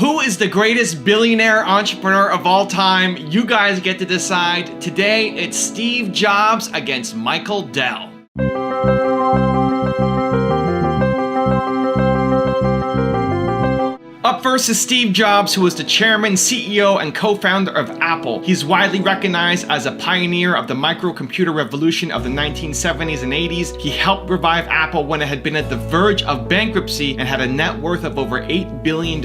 Who is the greatest billionaire entrepreneur of all time? You guys get to decide. Today, it's Steve Jobs against Michael Dell. Up first is Steve Jobs, who was the chairman, CEO, and co-founder of Apple. He's widely recognized as a pioneer of the microcomputer revolution of the 1970s and 80s. He helped revive Apple when it had been at the verge of bankruptcy and had a net worth of over $8 billion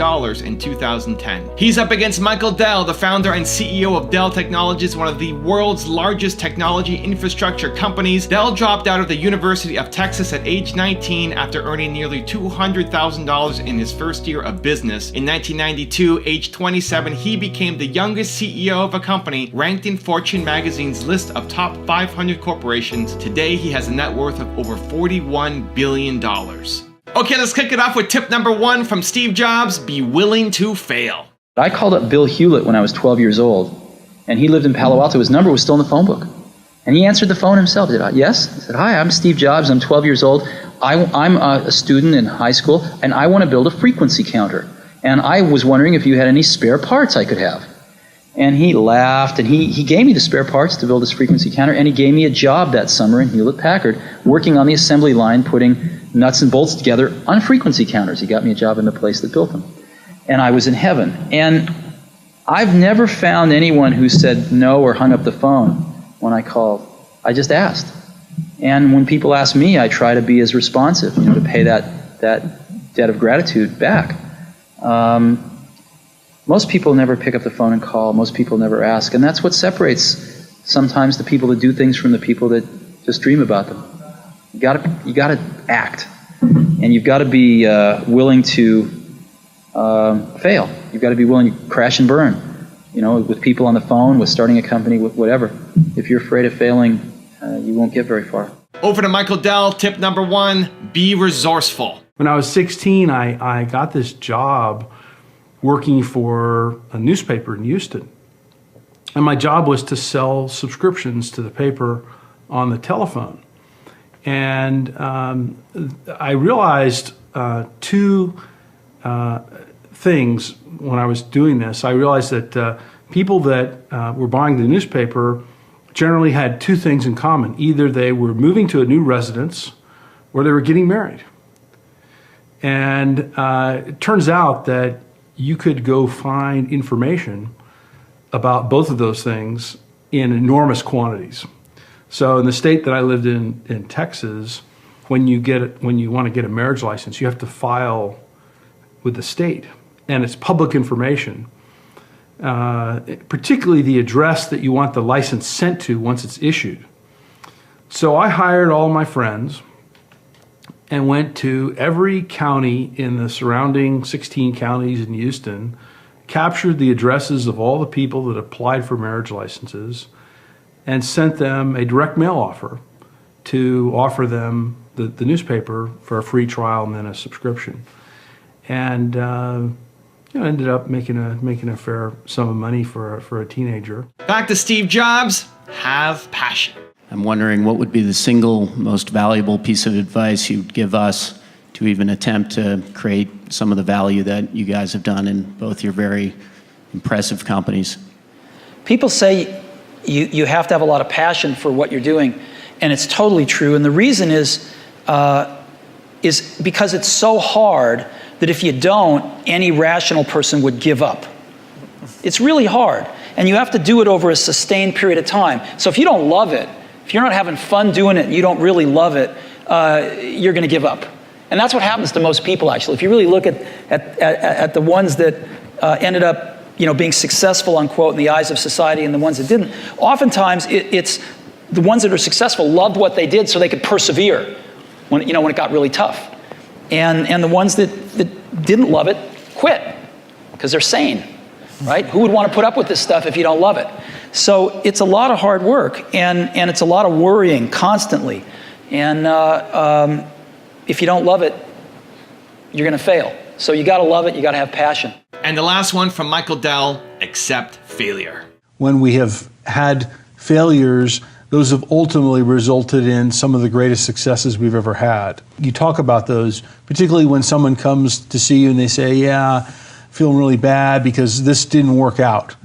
in 2010. He's up against Michael Dell, the founder and CEO of Dell Technologies, one of the world's largest technology infrastructure companies. Dell dropped out of the University of Texas at age 19 after earning nearly $200,000 in his first year of business. In 1992, age 27, he became the youngest CEO of a company ranked in Fortune magazine's list of top 500 corporations. Today, he has a net worth of over $41 billion. Okay, let's kick it off with tip number one from Steve Jobs: be willing to fail. I called up Bill Hewlett when I was 12 years old, and he lived in Palo Alto. His number was still in the phone book. And he answered the phone himself. He said, yes? He said, hi, I'm Steve Jobs. I'm 12 years old. I'm a student in high school, and I want to build a frequency counter. And I was wondering if you had any spare parts I could have. And he laughed, and he gave me the spare parts to build this frequency counter, and he gave me a job that summer in Hewlett-Packard, working on the assembly line, putting nuts and bolts together on frequency counters. He got me a job in the place that built them. And I was in heaven. And I've never found anyone who said no or hung up the phone when I called. I just asked. And when people ask me, I try to be as responsive, to pay that debt of gratitude back. Most people never pick up the phone and call. Most people never ask. And that's what separates sometimes the people that do things from the people that just dream about them. You gotta act. And you've got to be willing to fail. You've got to be willing to crash and burn. With people on the phone, with starting a company, with whatever. If you're afraid of failing, you won't get very far. Over to Michael Dell. Tip number one: be resourceful. When I was 16, I got this job working for a newspaper in Houston. And my job was to sell subscriptions to the paper on the telephone. And I realized two things when I was doing this. I realized that people that were buying the newspaper generally had two things in common. Either they were moving to a new residence or they were getting married. And it turns out that you could go find information about both of those things in enormous quantities. So in the state that I lived in Texas, when you want to get a marriage license, you have to file with the state, and it's public information, particularly the address that you want the license sent to once it's issued. So I hired all my friends and went to every county in the surrounding 16 counties in Houston, captured the addresses of all the people that applied for marriage licenses, and sent them a direct mail offer to offer them the newspaper for a free trial and then a subscription. And ended up making a fair sum of money for a teenager. Back to Steve Jobs: have passion. I'm wondering what would be the single most valuable piece of advice you'd give us to even attempt to create some of the value that you guys have done in both your very impressive companies. People say you have to have a lot of passion for what you're doing, and it's totally true. And the reason is because it's so hard that if you don't, any rational person would give up. It's really hard, and you have to do it over a sustained period of time. So if you don't love it, if you're not having fun doing it and you don't really love it, you're going to give up. And that's what happens to most people, actually. If you really look at the ones that ended up being successful, unquote, in the eyes of society and the ones that didn't, oftentimes it's the ones that are successful loved what they did so they could persevere when it got really tough. And the ones that didn't love it quit because they're sane, right? Who would want to put up with this stuff if you don't love it? So it's a lot of hard work, and it's a lot of worrying constantly. And if you don't love it, you're going to fail. So you got to love it. You got to have passion. And the last one from Michael Dell: accept failure. When we have had failures, those have ultimately resulted in some of the greatest successes we've ever had. You talk about those, particularly when someone comes to see you and they say, yeah, feeling really bad because this didn't work out.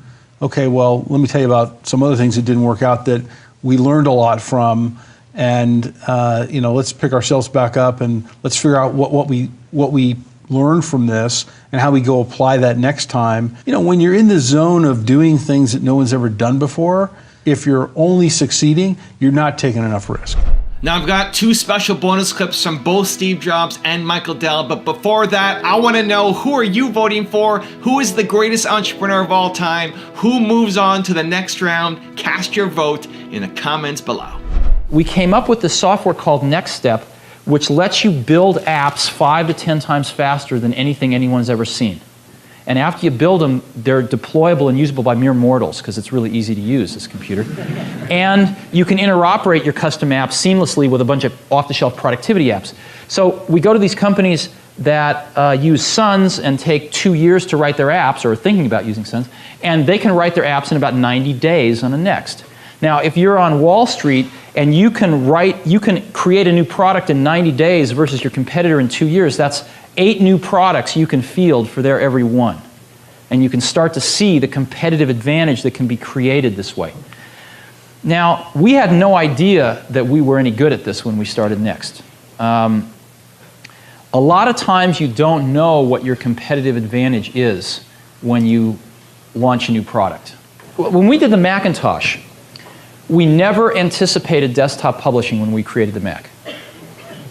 Okay, well, let me tell you about some other things that didn't work out that we learned a lot from, and let's pick ourselves back up and let's figure out what we learned from this and how we go apply that next time. When you're in the zone of doing things that no one's ever done before, if you're only succeeding, you're not taking enough risk. Now I've got 2 special bonus clips from both Steve Jobs and Michael Dell, but before that, I want to know, who are you voting for? Who is the greatest entrepreneur of all time? Who moves on to the next round? Cast your vote in the comments below. We came up with this software called Next Step, which lets you build apps 5 to 10 times faster than anything anyone's ever seen. And after you build them, they're deployable and usable by mere mortals, because it's really easy to use, this computer. And you can interoperate your custom apps seamlessly with a bunch of off-the-shelf productivity apps. So we go to these companies that use Suns and take 2 years to write their apps, or are thinking about using Suns, and they can write their apps in about 90 days on a Next. Now, if you're on Wall Street and you can create a new product in 90 days versus your competitor in 2 years, that's 8 new products you can field for their every one. And you can start to see the competitive advantage that can be created this way. Now, we had no idea that we were any good at this when we started Next. A lot of times you don't know what your competitive advantage is when you launch a new product. When we did the Macintosh, we never anticipated desktop publishing when we created the Mac.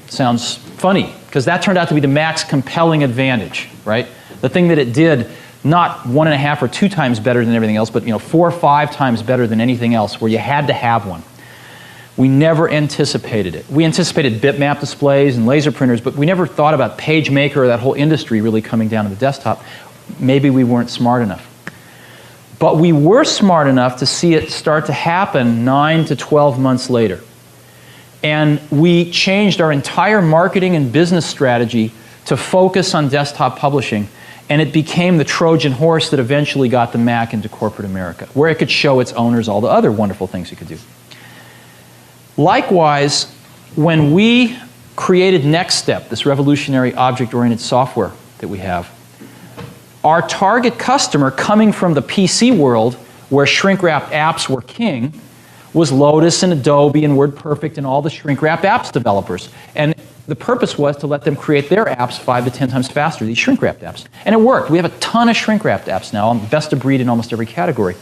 Sounds funny, because that turned out to be the Mac's compelling advantage, right? The thing that it did, not 1.5 or 2 times better than everything else, but 4 or 5 times better than anything else, where you had to have one. We never anticipated it. We anticipated bitmap displays and laser printers, but we never thought about PageMaker or that whole industry really coming down to the desktop. Maybe we weren't smart enough. But we were smart enough to see it start to happen 9 to 12 months later. And we changed our entire marketing and business strategy to focus on desktop publishing, and it became the Trojan horse that eventually got the Mac into corporate America, where it could show its owners all the other wonderful things it could do. Likewise, when we created Next Step, this revolutionary object-oriented software that we have, our target customer, coming from the PC world, where shrink-wrapped apps were king, was Lotus and Adobe and WordPerfect and all the shrink-wrapped apps developers. And the purpose was to let them create their apps 5 to 10 times faster, these shrink-wrapped apps. And it worked. We have a ton of shrink-wrapped apps now, best of breed in almost every category.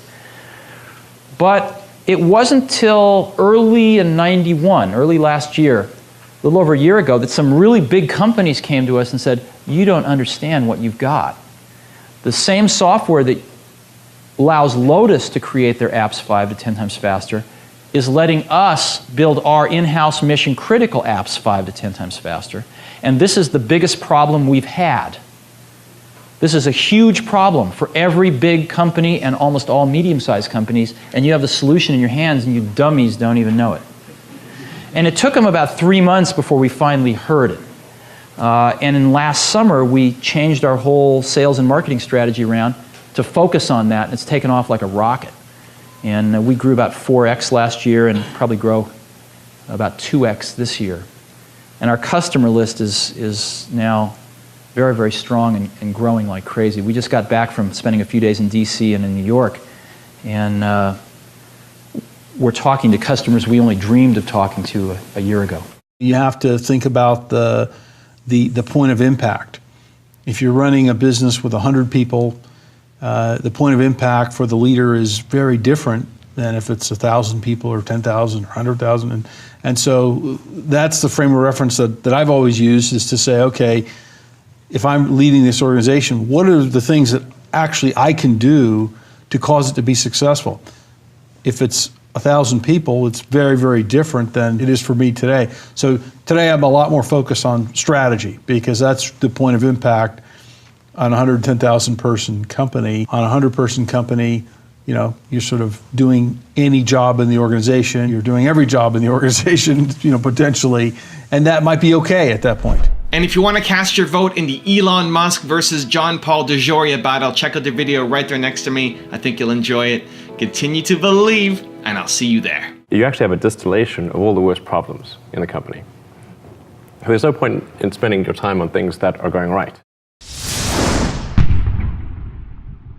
But it wasn't till early in '91, early last year, a little over a year ago, that some really big companies came to us and said, "You don't understand what you've got. The same software that allows Lotus to create their apps 5 to 10 times faster is letting us build our in-house mission-critical apps 5 to 10 times faster. And this is the biggest problem we've had. This is a huge problem for every big company and almost all medium-sized companies, and you have the solution in your hands and you dummies don't even know it." And it took them about 3 months before we finally heard it. And in last summer, we changed our whole sales and marketing strategy around to focus on that, and it's taken off like a rocket. And we grew about 4x last year and probably grow about 2x this year. And our customer list is now very, very strong and growing like crazy. We just got back from spending a few days in DC and in New York, and we're talking to customers we only dreamed of talking to a year ago. You have to think about the point of impact. If you're running a business with 100 people, the point of impact for the leader is very different than if it's 1,000 people or 10,000 or 100,000. And so that's the frame of reference that I've always used, is to say, okay, if I'm leading this organization, what are the things that actually I can do to cause it to be successful? If it's 1,000 people, it's very, very different than it is for me today. So today I'm a lot more focused on strategy, because that's the point of impact on a 110,000 person company. On a 100-person company, you're sort of doing any job in the organization. You're doing every job in the organization, potentially, and that might be okay at that point. And if you want to cast your vote in the Elon Musk versus John Paul DeJoria battle, check out the video right there next to me. I think you'll enjoy it. Continue to believe, and I'll see you there. You actually have a distillation of all the worst problems in the company. There's no point in spending your time on things that are going right.